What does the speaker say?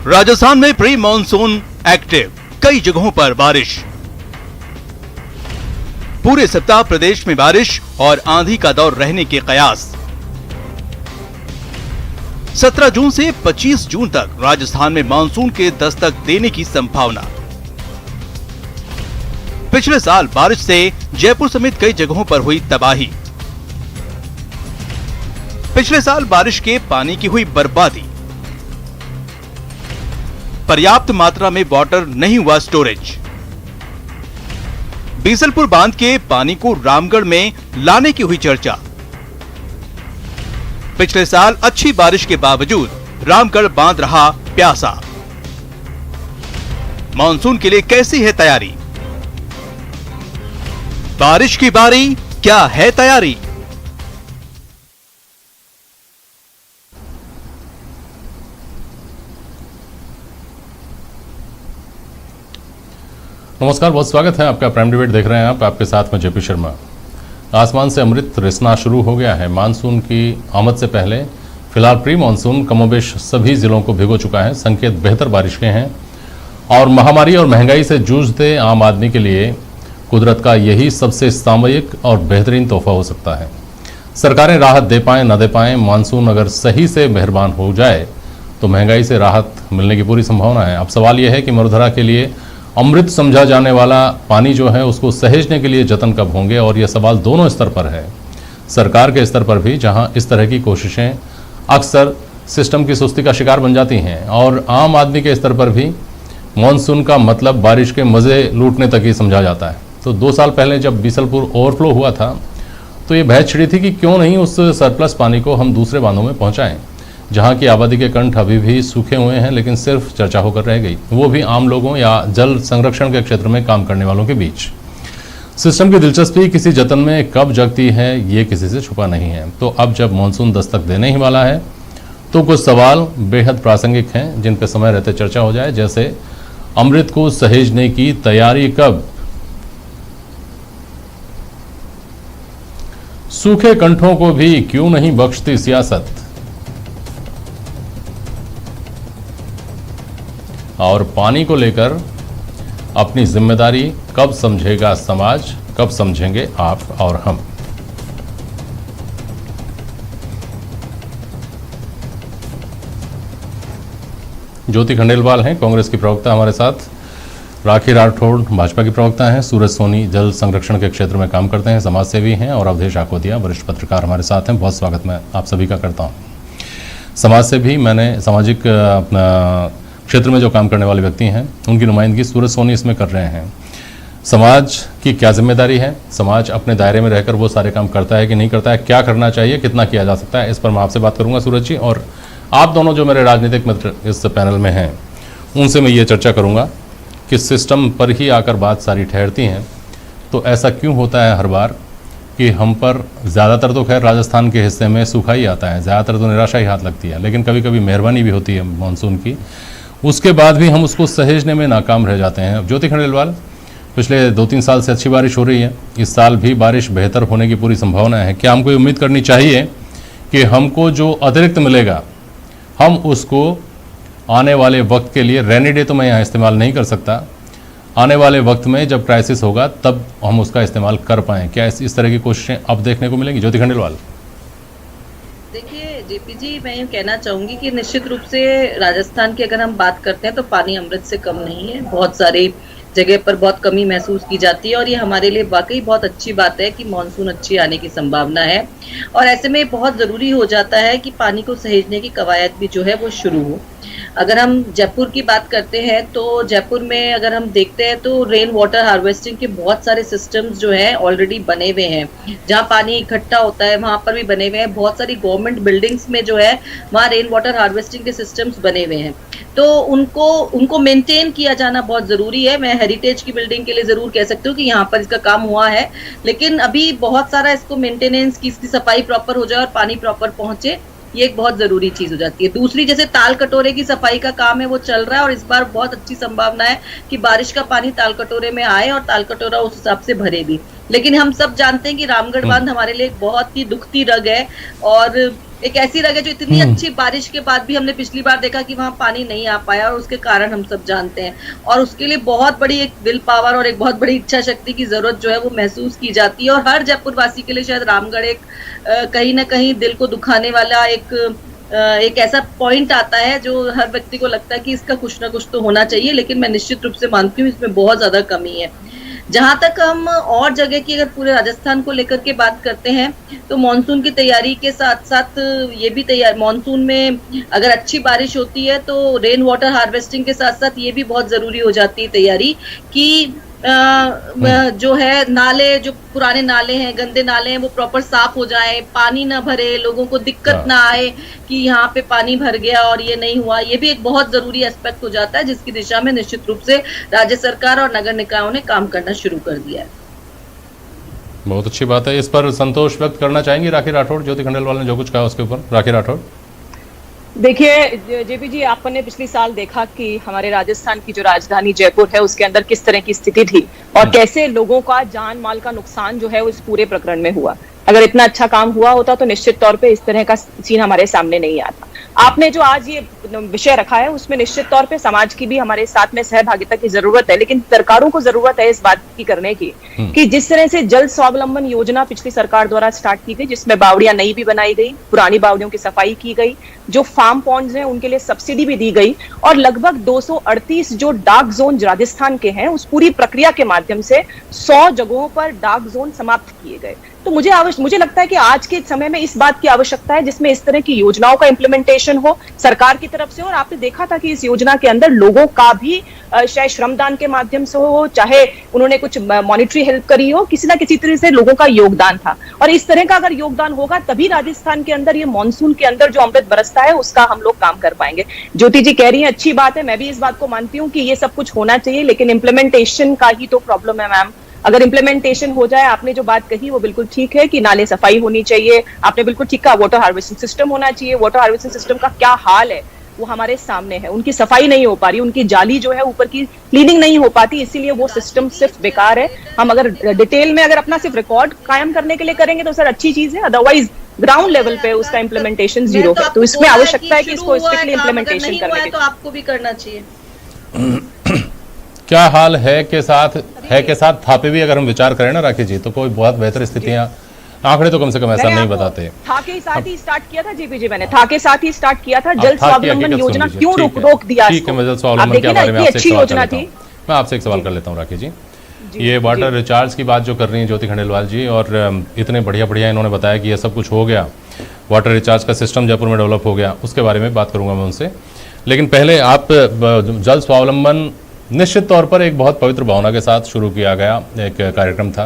राजस्थान में pre monsoon active, कई जगहों पर बारिश। पूरे सप्ताह प्रदेश में बारिश और आंधी का दौर रहने के कयास। 17 जून से 25 जून तक राजस्थान में मानसून के दस्तक देने की संभावना। पिछले साल बारिश से जयपुर समेत कई जगहों पर हुई तबाही। पिछले साल बारिश के पानी की हुई बर्बादी। पर्याप्त मात्रा में वाटर नहीं हुआ स्टोरेज। बीसलपुर बांध के पानी को रामगढ़ में लाने की हुई चर्चा। पिछले साल अच्छी बारिश के बावजूद रामगढ़ बांध रहा प्यासा। मानसून के लिए कैसी है तैयारी? बारिश की बारी, क्या है तैयारी? नमस्कार, बहुत स्वागत है आपका। प्राइम डिबेट देख रहे हैं आप, आपके साथ में जेपी शर्मा। आसमान से अमृत रिसना शुरू हो गया है। मानसून की आमद से पहले फिलहाल प्री मानसून कमोबेश सभी जिलों को भिगो चुका है। संकेत बेहतर बारिश के हैं और महामारी और महंगाई से जूझते आम आदमी के लिए कुदरत का यही सबसे सामयिक और बेहतरीन तोहफा हो सकता है। सरकारें राहत दे पाएं न दे पाएं, मानसून अगर सही से मेहरबान हो जाए तो महंगाई से राहत मिलने की पूरी संभावना है। अब सवाल यह है कि वसुंधरा के लिए अमृत समझा जाने वाला पानी जो है उसको सहेजने के लिए जतन कब होंगे, और यह सवाल दोनों स्तर पर है। सरकार के स्तर पर भी, जहां इस तरह की कोशिशें अक्सर सिस्टम की सुस्ती का शिकार बन जाती हैं, और आम आदमी के स्तर पर भी मानसून का मतलब बारिश के मज़े लूटने तक ही समझा जाता है। तो 2 साल पहले जब बीसलपुर ओवरफ्लो हुआ था तो ये बहस छिड़ी थी कि क्यों नहीं उस सरप्लस पानी को हम दूसरे बांधों में पहुंचाएं, जहां की आबादी के कंठ अभी भी सूखे हुए हैं, लेकिन सिर्फ चर्चा होकर रह गई, वो भी आम लोगों या जल संरक्षण के क्षेत्र में काम करने वालों के बीच। सिस्टम की दिलचस्पी किसी जतन में कब जगती है ये किसी से छुपा नहीं है। तो अब जब मानसून दस्तक देने ही वाला है तो कुछ सवाल बेहद प्रासंगिक हैं जिन पर समय रहते चर्चा हो जाए, जैसे अमृत को सहेजने की तैयारी कब, सूखे कंठों को भी क्यों नहीं बख्शती सियासत, और पानी को लेकर अपनी जिम्मेदारी कब समझेगा समाज, कब समझेंगे आप और हम। ज्योति खंडेलवाल हैं, कांग्रेस की प्रवक्ता हमारे साथ। राखी राठौड़ भाजपा की प्रवक्ता हैं। सूरज सोनी जल संरक्षण के क्षेत्र में काम करते हैं, समाजसेवी हैं। और अवधेश आकोदिया वरिष्ठ पत्रकार हमारे साथ हैं। बहुत स्वागत मैं आप सभी का करता हूं। समाज से भी मैंने सामाजिक अपना क्षेत्र में जो काम करने वाले व्यक्ति हैं उनकी नुमाइंदगी सूरज सोनी इसमें कर रहे हैं। समाज की क्या जिम्मेदारी है, समाज अपने दायरे में रहकर वो सारे काम करता है कि नहीं करता है, क्या करना चाहिए, कितना किया जा सकता है, इस पर मैं आपसे बात करूंगा सूरज जी। और आप दोनों जो मेरे राजनीतिक मित्र इस पैनल में हैं उनसे मैं ये चर्चा करूंगा कि सिस्टम पर ही आकर बात सारी ठहरती हैं, तो ऐसा क्यों होता है हर बार कि हम पर ज़्यादातर तो खैर राजस्थान के हिस्से में सूखा ही आता है, ज़्यादातर तो निराशा ही हाथ लगती है, लेकिन कभी कभी मेहरबानी भी होती है मानसून की, उसके बाद भी हम उसको सहेजने में नाकाम रह जाते हैं। ज्योति खंडेलवाल, पिछले 2-3 साल से अच्छी बारिश हो रही है, इस साल भी बारिश बेहतर होने की पूरी संभावना है। क्या हमको उम्मीद करनी चाहिए कि हमको जो अतिरिक्त मिलेगा हम उसको आने वाले वक्त के लिए, रेनी डे तो मैं यहाँ इस्तेमाल नहीं कर सकता, आने वाले वक्त में जब क्राइसिस होगा तब हम उसका इस्तेमाल कर पाएँ? क्या इस तरह की कोशिशें अब देखने को मिलेंगी? ज्योति खंडेलवाल। देखिए जेपी जी, मैं ये कहना चाहूंगी कि निश्चित रूप से राजस्थान की अगर हम बात करते हैं तो पानी अमृत से कम नहीं है। बहुत सारी जगह पर बहुत कमी महसूस की जाती है और ये हमारे लिए वाकई बहुत अच्छी बात है कि मानसून अच्छी आने की संभावना है। और ऐसे में बहुत ज़रूरी हो जाता है कि पानी को सहेजने की कवायद भी जो है वो शुरू हो। अगर हम जयपुर की बात करते हैं तो जयपुर में अगर हम देखते हैं तो रेन वाटर हार्वेस्टिंग के बहुत सारे सिस्टम्स जो हैं ऑलरेडी बने हुए हैं। जहाँ पानी इकट्ठा होता है वहाँ पर भी बने हुए हैं। बहुत सारी गवर्नमेंट बिल्डिंग्स में जो है वहाँ रेन वाटर हार्वेस्टिंग के सिस्टम्स बने हुए हैं, तो उनको मेंटेन किया जाना बहुत ज़रूरी है। मैं हेरिटेज की बिल्डिंग के लिए ज़रूर कह सकती हूँ कि यहाँ पर इसका काम हुआ है, लेकिन अभी बहुत सारा इसको मेंटेनेंस की, इसकी सफाई प्रॉपर हो जाए और पानी प्रॉपर पहुँचे, ये एक बहुत जरूरी चीज हो जाती है। दूसरी, जैसे ताल कटोरे की सफाई का काम है वो चल रहा है और इस बार बहुत अच्छी संभावना है कि बारिश का पानी ताल कटोरे में आए और ताल कटोरा उस हिसाब से भरे भी। लेकिन हम सब जानते हैं कि रामगढ़ बांध हमारे लिए एक बहुत ही दुखती रग है और एक ऐसी जगह जो इतनी अच्छी बारिश के बाद भी हमने पिछली बार देखा कि वहां पानी नहीं आ पाया, और उसके कारण हम सब जानते हैं, और उसके लिए बहुत बड़ी एक विल पावर और एक बहुत बड़ी इच्छा शक्ति की जरूरत जो है वो महसूस की जाती है। और हर जयपुर वासी के लिए शायद रामगढ़ एक कहीं ना कहीं दिल को दुखाने वाला एक ऐसा पॉइंट आता है जो हर व्यक्ति को लगता है कि इसका कुछ ना कुछ तो होना चाहिए, लेकिन मैं निश्चित रूप से मानती हूँ इसमें बहुत ज्यादा कमी है। जहां तक हम और जगह की अगर पूरे राजस्थान को लेकर के बात करते हैं तो मानसून की तैयारी के साथ साथ ये भी तैयार, मानसून में अगर अच्छी बारिश होती है तो रेन वाटर हार्वेस्टिंग के साथ साथ ये भी बहुत जरूरी हो जाती है तैयारी कि जो है नाले, जो पुराने नाले हैं, गंदे नाले हैं, वो प्रॉपर साफ हो जाए, पानी ना भरे, लोगों को दिक्कत ना आए कि यहाँ पे पानी भर गया और ये नहीं हुआ। ये भी एक बहुत जरूरी एस्पेक्ट हो जाता है जिसकी दिशा में निश्चित रूप से राज्य सरकार और नगर निकायों ने काम करना शुरू कर दिया है। बहुत अच्छी बात है। इस पर संतोष व्यक्त करना चाहेंगे राखी राठौड़? ज्योति खंडेलवाल ने जो कुछ कहा उसके ऊपर राखी राठौड़। देखिए जेपी जी, आपने पिछले साल देखा कि हमारे राजस्थान की जो राजधानी जयपुर है उसके अंदर किस तरह की स्थिति थी और कैसे लोगों का जान माल का नुकसान जो है उस पूरे प्रकरण में हुआ। अगर इतना अच्छा काम हुआ होता तो निश्चित तौर पे इस तरह का सीन हमारे सामने नहीं आता। आपने जो आज ये विषय रखा है उसमें निश्चित तौर पे समाज की भी हमारे साथ में सहभागिता की जरूरत है, लेकिन सरकारों को जरूरत है इस बात की करने की कि जिस तरह से जल स्वावलंबन योजना पिछली सरकार द्वारा स्टार्ट की गई, जिसमें बावड़ियां नई भी बनाई गई, पुरानी बावड़ियों की सफाई की गई, जो फार्म पॉन्ड्स हैं उनके लिए सब्सिडी भी दी गई, और लगभग 238 जो डार्क जोन राजस्थान के हैं उस पूरी प्रक्रिया के माध्यम से 100 जगहों पर डार्क जोन समाप्त किए गए। तो मुझे लगता है कि आज के समय में इस बात की आवश्यकता है जिसमें इस तरह की योजनाओं का इम्प्लीमेंटेशन हो सरकार की तरफ से। और आपने देखा था कि इस योजना के अंदर लोगों का भी चाहे श्रमदान के माध्यम से हो, चाहे उन्होंने कुछ मॉनिटरी हेल्प करी हो, किसी ना किसी तरह से लोगों का योगदान था। और इस तरह का अगर योगदान होगा तभी राजस्थान के अंदर ये मानसून के अंदर जो अमृत बरसता है उसका हम लोग काम कर पाएंगे। ज्योति जी कह रही है अच्छी बात है, मैं भी इस बात को मानती हूँ कि ये सब कुछ होना चाहिए, लेकिन इम्प्लीमेंटेशन का ही तो प्रॉब्लम है मैम। अगर इम्प्लीमेंटेशन हो जाए, आपने जो बात कही वो बिल्कुल ठीक है कि नाले सफाई होनी चाहिए, आपने बिल्कुल ठीक कहा, वाटर हार्वेस्टिंग सिस्टम होना चाहिए। वाटर हार्वेस्टिंग सिस्टम का क्या हाल है वो हमारे सामने है, उनकी सफाई नहीं हो पा रही, उनकी जाली जो है ऊपर की क्लीनिंग नहीं हो पाती, इसीलिए वो सिस्टम सिर्फ बेकार है। हम अगर डिटेल में अगर अपना सिर्फ रिकॉर्ड कायम करने के लिए करेंगे तो सर अच्छी चीज है, अदरवाइज ग्राउंड लेवल पे उसका इम्प्लीमेंटेशन जीरो है। तो इसमें आवश्यकता है कि इसको स्ट्रिक्टली इम्प्लीमेंटेशन करने की, तो आपको भी करना चाहिए। क्या हाल है के साथ था पे भी अगर हम विचार करें ना राखी जी, तो कोई बहुत बेहतर स्थितियां, आंकड़े तो कम से कम ऐसा नहीं बताते। था के साथ ही स्टार्ट किया था जेपी जी, मैंने था के साथ ही स्टार्ट किया था। जल स्वावलंबन योजना क्यों रोक दिया? ठीक है, मैं जल स्वावलंबन के बारे में आपसे एक सवाल कर लेता हूँ राखी जी। ये वाटर रिचार्ज की बात जो कर रही हैं ज्योति खंडेलवाल जी, और इतने बढ़िया इन्होंने बताया कि ये सब कुछ हो गया, वाटर रिचार्ज का सिस्टम जयपुर में डेवलप हो गया, उसके बारे में बात करूंगा मैं उनसे। लेकिन पहले आप जल स्वावलंबन निश्चित तौर पर एक बहुत पवित्र भावना के साथ शुरू किया गया एक कार्यक्रम था।